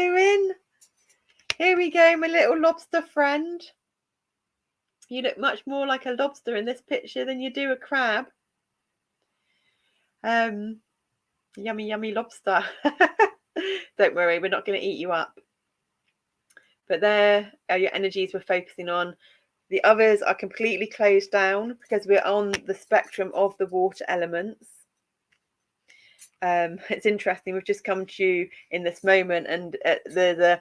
doing? Here we go, my little lobster friend. You look much more like a lobster in this picture than you do a crab. Yummy, yummy lobster. Don't worry, we're not going to eat you up. But there are your energies we're focusing on. The others are completely closed down because we're on the spectrum of the water elements. It's interesting, we've just come to you in this moment, and the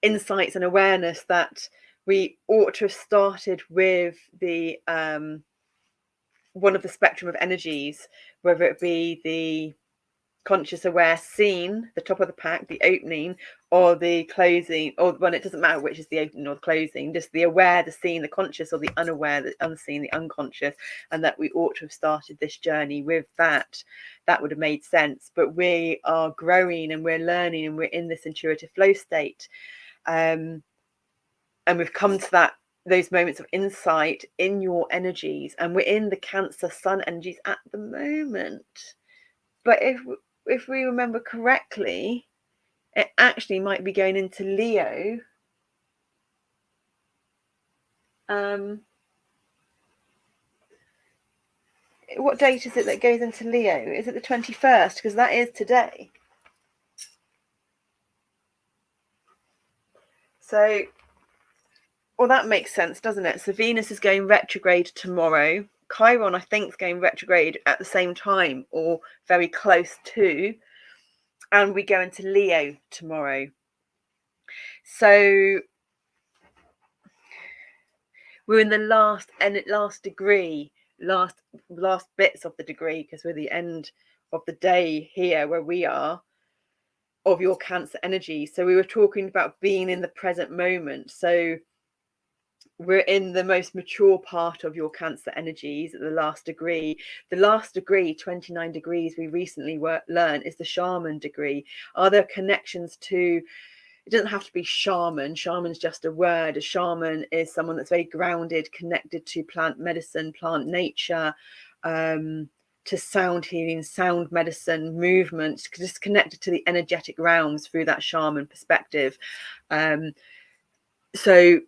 insights and awareness that we ought to have started with the one of the spectrum of energies, whether it be the conscious aware seen, the top of the pack, the opening, or the closing, or when it doesn't matter which is the opening or the closing, just the aware, the seen, the conscious, or the unaware, the unseen, the unconscious, and that we ought to have started this journey with that. That would have made sense. But we are growing and we're learning and we're in this intuitive flow state. And we've come to those moments of insight in your energies, and we're in the Cancer Sun energies at the moment. But if we remember correctly, it actually might be going into Leo. What date is it that goes into Leo? Is it the 21st? Because that is today. So, well, that makes sense, doesn't it? So Venus is going retrograde tomorrow. Chiron, I think, is going retrograde at the same time or very close to. And we go into Leo tomorrow. So we're in the last degree, last bits of the degree, because we're the end of the day here where we are, of your Cancer energy. So we were talking about being in the present moment. So we're in the most mature part of your Cancer energies at the last degree. The last degree, 29 degrees, we recently learned is the shaman degree. Are there connections to, it doesn't have to be shaman. Shaman's just a word. A shaman is someone that's very grounded, connected to plant medicine, plant nature, to sound healing, sound medicine, movement, just connected to the energetic realms through that shaman perspective. So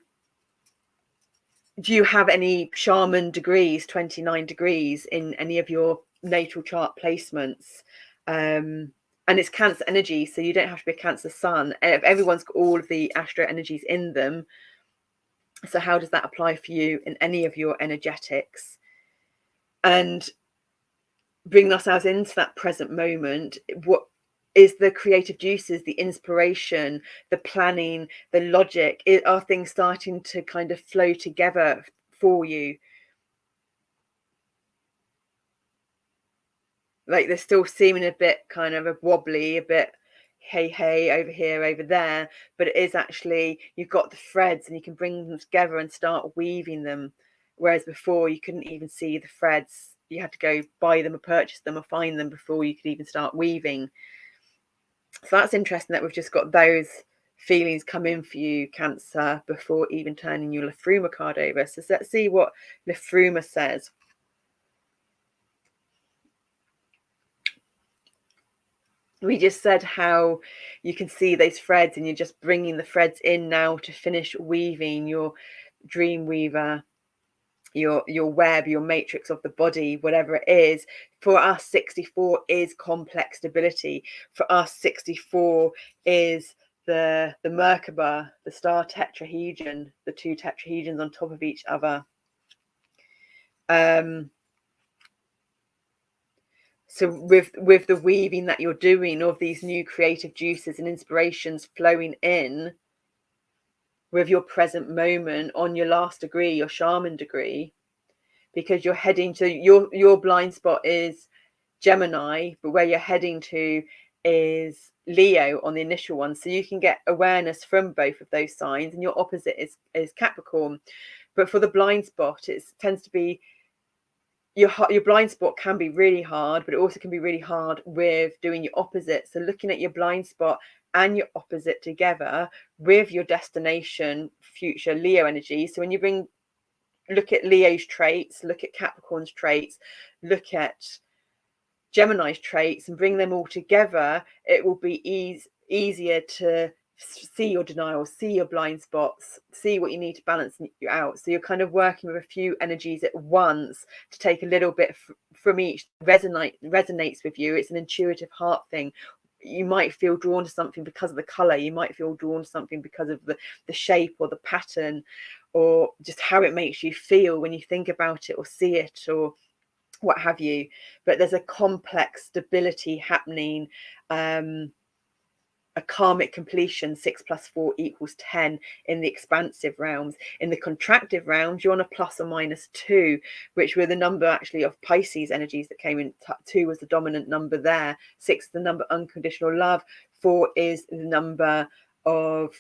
do you have any shaman degrees, 29 degrees in any of your natal chart placements? And it's Cancer energy, so you don't have to be a Cancer sun. Everyone's got all of the Astro energies in them. So how does that apply for you in any of your energetics? And bringing ourselves into that present moment, what is the creative juices, the inspiration, the planning, the logic? Are things starting to kind of flow together for you? Like they're still seeming a bit kind of a wobbly, a bit hey over here, over there, but it is actually, you've got the threads and you can bring them together and start weaving them, whereas before you couldn't even see the threads. You had to go buy them or purchase them or find them before you could even start weaving. So that's interesting that we've just got those feelings come in for you, Cancer, before even turning your Lefruma card over. So let's see what Lefruma says. We just said how you can see those threads and you're just bringing the threads in now to finish weaving your dream weaver, your web, your matrix of the body, whatever it is. For us, 64 is complex stability. For us, 64 is the Merkaba, the star tetrahedron, the two tetrahedrons on top of each other. So with the weaving that you're doing of these new creative juices and inspirations flowing in with your present moment on your last degree, your shaman degree, because you're heading to your blind spot is Gemini, but where you're heading to is Leo on the initial one. So you can get awareness from both of those signs, and your opposite is Capricorn. But for the blind spot, it tends to be your blind spot can be really hard, but it also can be really hard with doing your opposite. So looking at your blind spot and your opposite together with your destination future Leo energy. So when you look at Leo's traits, look at Capricorn's traits, look at Gemini's traits, and bring them all together, it will be easier to see your denials, see your blind spots, see what you need to balance you out. So you're kind of working with a few energies at once to take a little bit from each resonates with you. It's an intuitive heart thing. You might feel drawn to something because of the color. You might feel drawn to something because of the shape or the pattern, or just how it makes you feel when you think about it or see it or what have you. But there's a complex stability happening, a karmic completion. 6 + 4 = 10 in the expansive realms. In the contractive realms, you're on a plus or minus 2, which were the number actually of Pisces energies that came in. 2 was the dominant number there. 6 is the number unconditional love. 4 is the number of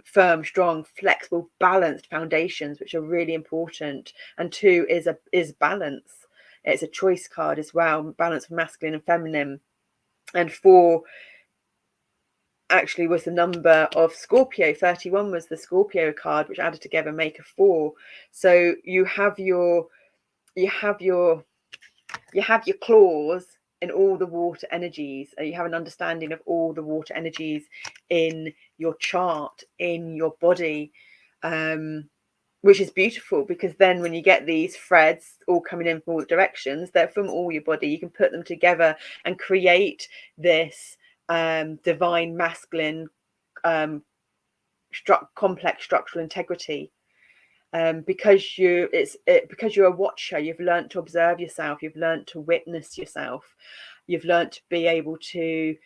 firm, strong, flexible, balanced foundations, which are really important. And 2 is balance. It's a choice card as well, balance of masculine and feminine. And 4 actually was the number of Scorpio. 31 was the Scorpio card, which added together make a 4. So you have your claws in all the water energies, and you have an understanding of all the water energies in your chart, in your body, which is beautiful, because then when you get these threads all coming in from all directions, they're from all your body, you can put them together and create this divine masculine complex structural integrity, because you're a watcher. You've learned to observe yourself, you've learned to witness yourself, you've learned to be able to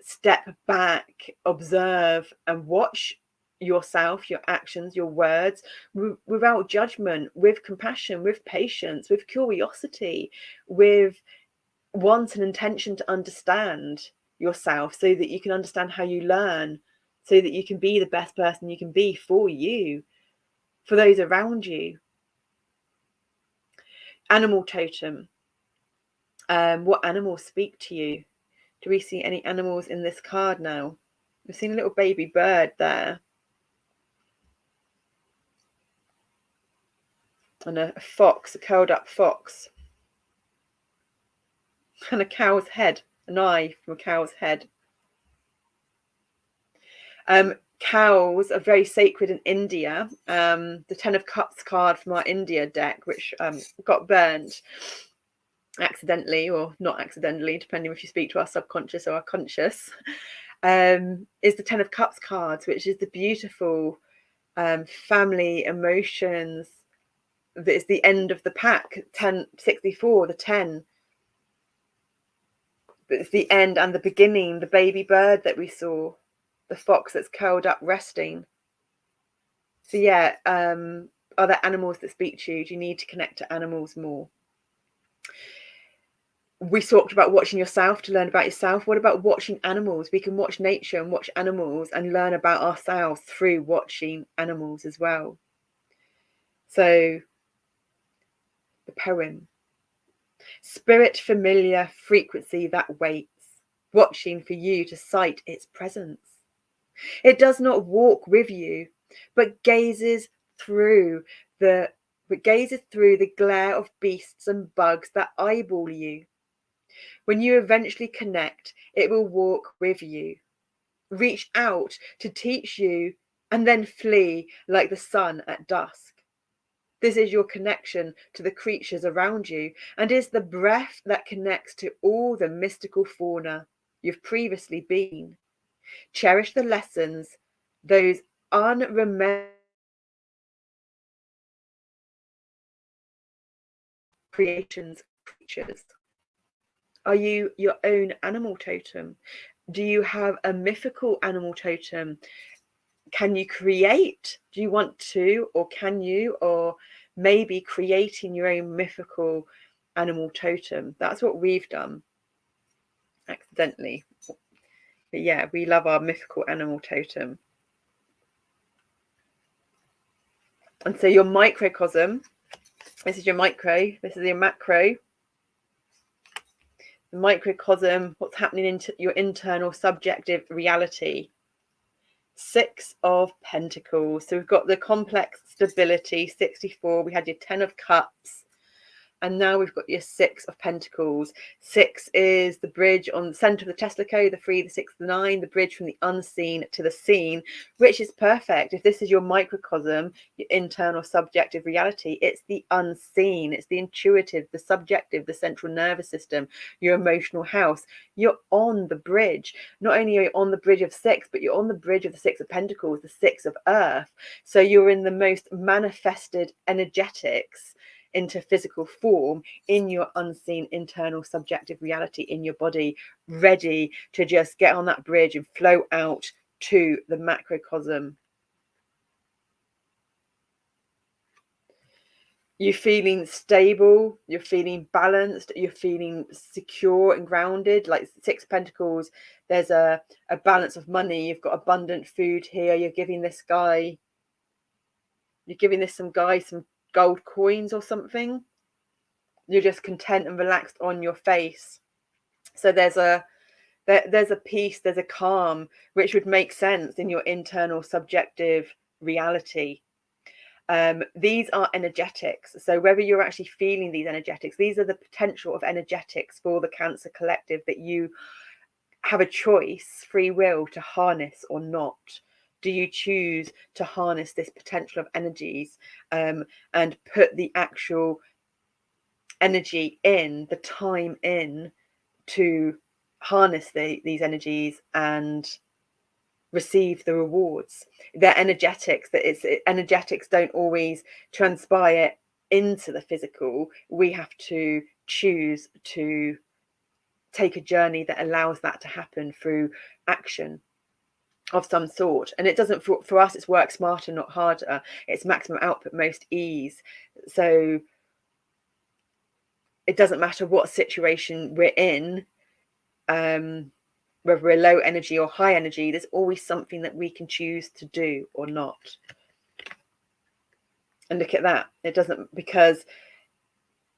step back, observe and watch yourself, your actions, your words, without judgment, with compassion, with patience, with curiosity, with want and intention to understand yourself, so that you can understand how you learn, so that you can be the best person you can be for you, for those around you. Animal totem. What animals speak to you? Do we see any animals in this card now? We've seen a little baby bird there, and a fox, a curled up fox, and a cow's head, an eye from a cow's head. Cows are very sacred in India. The 10 of Cups card from our India deck, which got burned accidentally or not accidentally, depending if you speak to our subconscious or our conscious, is the 10 of Cups cards, which is the beautiful family emotions. It's the end of the pack. 1064, the 10. It's the end and the beginning. The baby bird that we saw, the fox that's curled up resting. So yeah, are there animals that speak to you? Do you need to connect to animals more? We talked about watching yourself to learn about yourself. What about watching animals? We can watch nature and watch animals and learn about ourselves through watching animals as well. So the poem. Spirit familiar, frequency that waits, watching for you to sight its presence. It does not walk with you, but gazes through the glare of beasts and bugs that eyeball you. When you eventually connect, it will walk with you, reach out to teach you, and then flee like the sun at dusk. This is your connection to the creatures around you, and is the breath that connects to all the mystical fauna you've previously been. Cherish the lessons, those unremembered creations, creatures. Are you your own animal totem? Do you have a mythical animal totem? Can you create? Do you want to, or can you, or maybe creating your own mythical animal totem? That's what we've done accidentally. But yeah, we love our mythical animal totem. And so your microcosm, this is your micro, this is your macro. The microcosm, what's happening in your internal subjective reality. 6 of Pentacles. So we've got the complex stability, 64. We had your 10 of Cups. And now we've got your 6 of Pentacles. 6 is the bridge on the center of the Tesla code, the 3, the 6, the 9, the bridge from the unseen to the seen, which is perfect. If this is your microcosm, your internal subjective reality, it's the unseen, it's the intuitive, the subjective, the central nervous system, your emotional house. You're on the bridge. Not only are you on the bridge of 6, but you're on the bridge of the 6 of Pentacles, the 6 of Earth. So you're in the most manifested energetics into physical form in your unseen internal subjective reality in your body, ready to just get on that bridge and flow out to the macrocosm. You're feeling stable, you're feeling balanced, you're feeling secure and grounded. Like 6 Pentacles, there's a balance of money. You've got abundant food here. You're giving this guy some gold coins or something. You're just content and relaxed on your face. So there's a peace, there's a calm, which would make sense in your internal subjective reality. These are energetics. So whether you're actually feeling these energetics, these are the potential of energetics for the Cancer collective that you have a choice, free will, to harness or not. Do you choose to harness this potential of energies and put the actual energy in, the time in, to harness these energies and receive the rewards? They're energetics. Energetics don't always transpire into the physical. We have to choose to take a journey that allows that to happen through action of some sort. And it doesn't, for us, it's work smarter, not harder. It's maximum output, most ease. So it doesn't matter what situation we're in, whether we're low energy or high energy, there's always something that we can choose to do or not. And look at that. It doesn't, because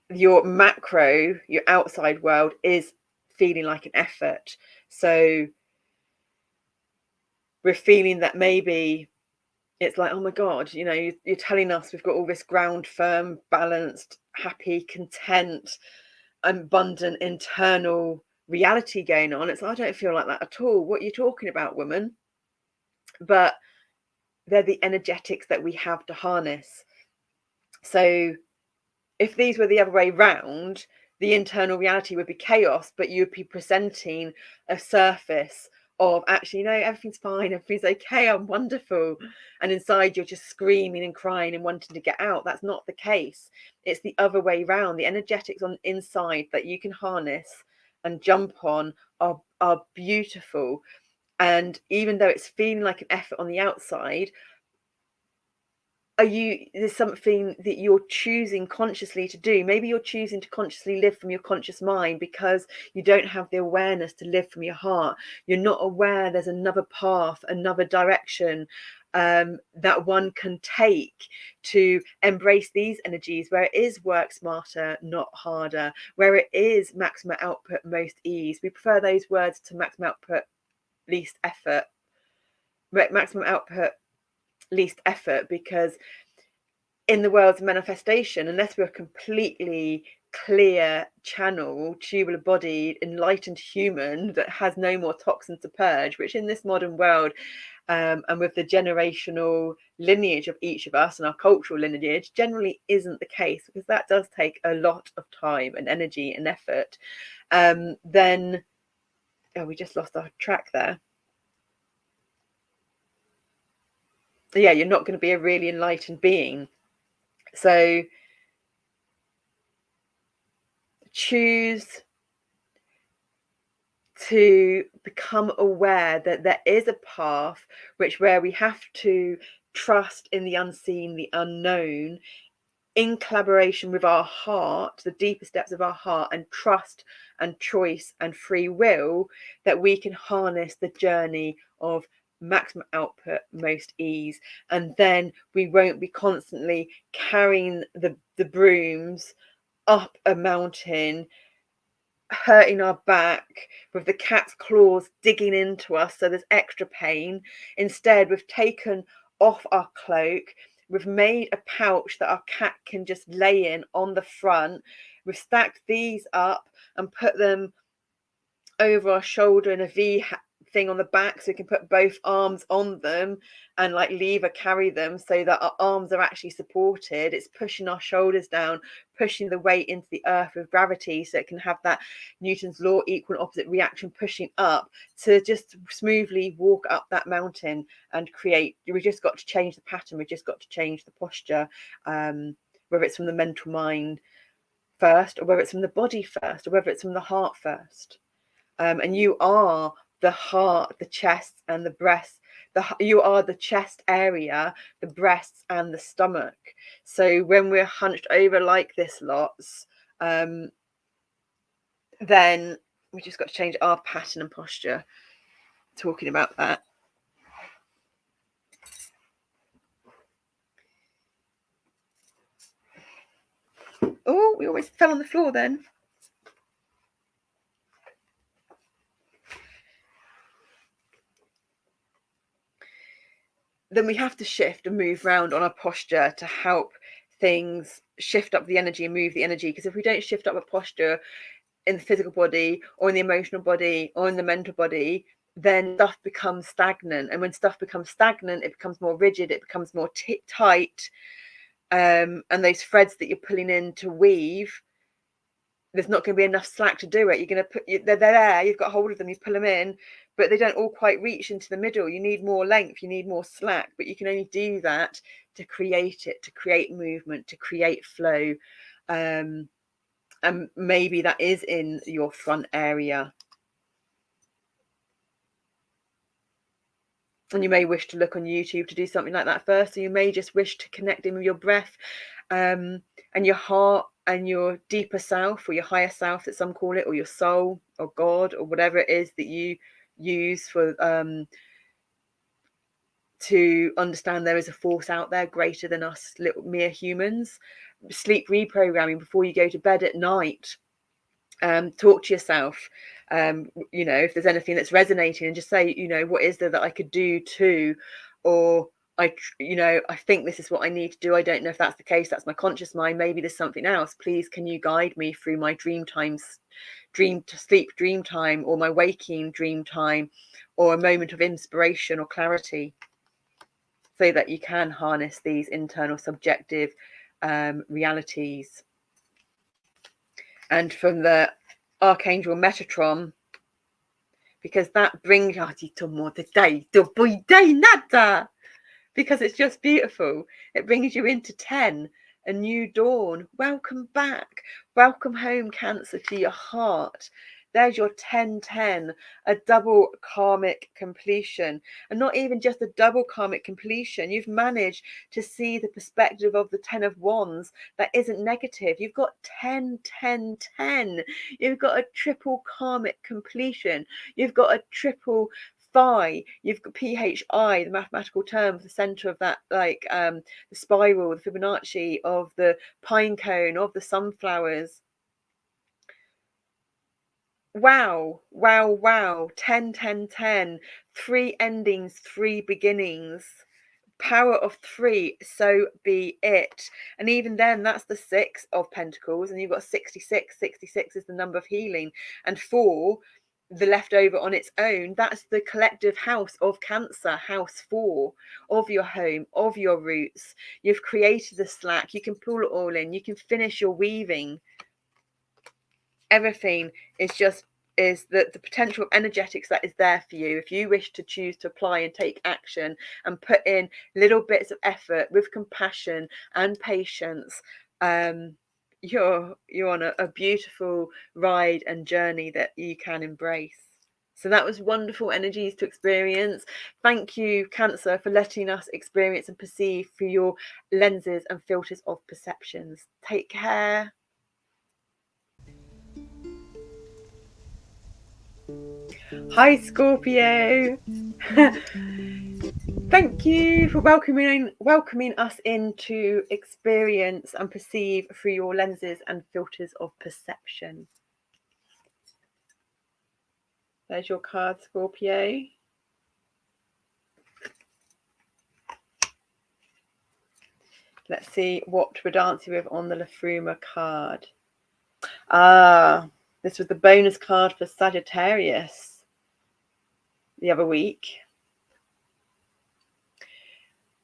your macro, your outside world, is feeling like an effort. So we're feeling that maybe it's like, oh my God, you're telling us we've got all this ground, firm, balanced, happy, content, abundant internal reality going on. It's like, I don't feel like that at all. What are you talking about, woman? But they're the energetics that we have to harness. So if these were the other way round, the internal reality would be chaos, but you would be presenting a surface of, actually, no, everything's fine, everything's okay, I'm wonderful. And inside you're just screaming and crying and wanting to get out. That's not the case. It's the other way round. The energetics on the inside that you can harness and jump on are beautiful. And even though it's feeling like an effort on the outside, there's something that you're choosing consciously to do. Maybe you're choosing to consciously live from your conscious mind because you don't have the awareness to live from your heart. You're not aware there's another path, another direction that one can take to embrace these energies, where it is work smarter, not harder, where it is maximum output, most ease. We prefer those words to maximum output, least effort. Maximum output, least effort, because in the world's manifestation, unless we're a completely clear channel, tubular bodied, enlightened human that has no more toxins to purge, which in this modern world and with the generational lineage of each of us and our cultural lineage generally isn't the case, because that does take a lot of time and energy and effort, then we just lost our track there. Yeah, you're not going to be a really enlightened being. So choose to become aware that there is a path where we have to trust in the unseen, the unknown, in collaboration with our heart, the deepest depths of our heart, and trust and choice and free will, that we can harness the journey of maximum output, most ease. And then we won't be constantly carrying the brooms up a mountain, hurting our back, with the cat's claws digging into us, so there's extra pain. Instead, we've taken off our cloak, we've made a pouch that our cat can just lay in on the front, we've stacked these up and put them over our shoulder in a V thing on the back, so we can put both arms on them and like lever carry them so that our arms are actually supported. It's pushing our shoulders down, pushing the weight into the earth with gravity, so it can have that Newton's law, equal and opposite reaction, pushing up to just smoothly walk up that mountain and create. We just got to change the pattern, we just got to change the posture, whether it's from the mental mind first, or whether it's from the body first, or whether it's from the heart first. And you are the heart, the chest, and the breast. You are the chest area, the breasts, and the stomach. So when we're hunched over like this lots, then we just got to change our pattern and posture. Talking about that. Oh, we always fell on the floor then. Then we have to shift and move around on our posture to help things shift up the energy and move the energy. Because if we don't shift up a posture in the physical body or in the emotional body or in the mental body, then stuff becomes stagnant. And when stuff becomes stagnant, it becomes more rigid, it becomes more tight. And those threads that you're pulling in to weave, there's not going to be enough slack to do it. You're going to put, they're there, you've got hold of them, you pull them in, but they don't all quite reach into the middle. You need more length, you need more slack, but you can only do that to create it, to create movement, to create flow. And maybe that is in your front area. And you may wish to look on YouTube to do something like that first, or you may just wish to connect in with your breath, and your heart and your deeper self, or your higher self that some call it, or your soul or God, or whatever it is that you use for to understand there is a force out there greater than us little mere humans. Sleep reprogramming before you go to bed at night. Talk to yourself, if there's anything that's resonating, and just say, what is there that I could do to, or I think this is what I need to do. I don't know if that's the case. That's my conscious mind. Maybe there's something else. Please, can you guide me through my dream time, or my waking dream time, or a moment of inspiration or clarity, so that you can harness these internal subjective realities. And from the Archangel Metatron, because that brings because it's just beautiful. It brings you into 10, a new dawn. Welcome back. Welcome home, Cancer, to your heart. There's your 10-10, a double karmic completion. And not even just a double karmic completion. You've managed to see the perspective of the 10 of Wands that isn't negative. You've got 10-10-10. You've got a triple karmic completion. You've got a triple phi. You've got PHI, the mathematical term for the center of that, the spiral, the Fibonacci of the pine cone, of the sunflowers. Wow, 10-10-10, 3 endings, 3 beginnings, power of 3, so be it. And even then, that's the 6 of Pentacles, and you've got 66. 66 is the number of healing, and 4, the leftover on its own, that's the collective house of Cancer, house 4, of your home, of your roots. You've created the slack, you can pull it all in, you can finish your weaving. Everything is that the potential of energetics that is there for you, if you wish to choose to apply and take action and put in little bits of effort with compassion and patience. You're on a beautiful ride and journey that you can embrace. So that was wonderful energies to experience. Thank you, Cancer, for letting us experience and perceive through your lenses and filters of perceptions. Take care. Hi, Scorpio. Thank you for welcoming us into experience and perceive through your lenses and filters of perception. There's your card, Scorpio. Let's see what we're dancing with on the La Fruma card. Ah, this was the bonus card for Sagittarius the other week.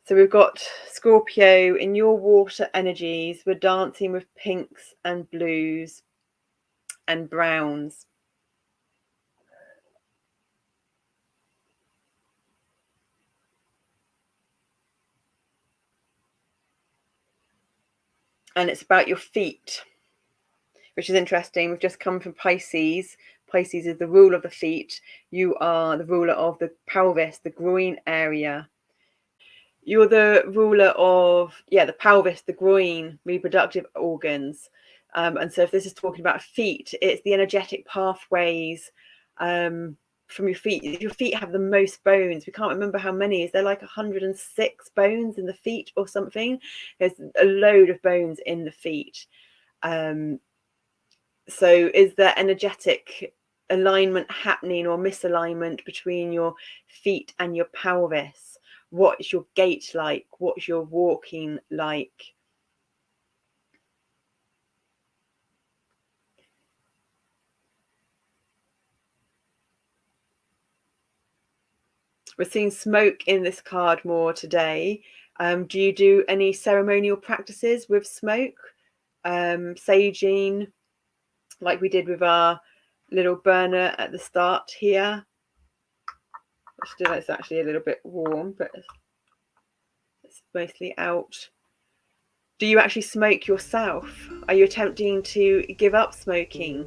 So we've got Scorpio, in your water energies, we're dancing with pinks and blues and browns. And it's about your feet, which is interesting. We've just come from Pisces. Pisces is the rule of the feet. You are the ruler of the pelvis, the groin area. You're the ruler of, the pelvis, the groin, reproductive organs. And so if this is talking about feet, it's the energetic pathways from your feet. Your feet have the most bones. We can't remember how many. Is there like 106 bones in the feet or something? There's a load of bones in the feet. So is there energetic alignment happening or misalignment between your feet and your pelvis? What's your gait like? What's your walking like? We're seeing smoke in this card more today. Do you do any ceremonial practices with smoke? Saging, like we did with our little burner at the start here. Still, it's actually a little bit warm, but it's mostly out. Do you actually smoke yourself? Are you attempting to give up smoking?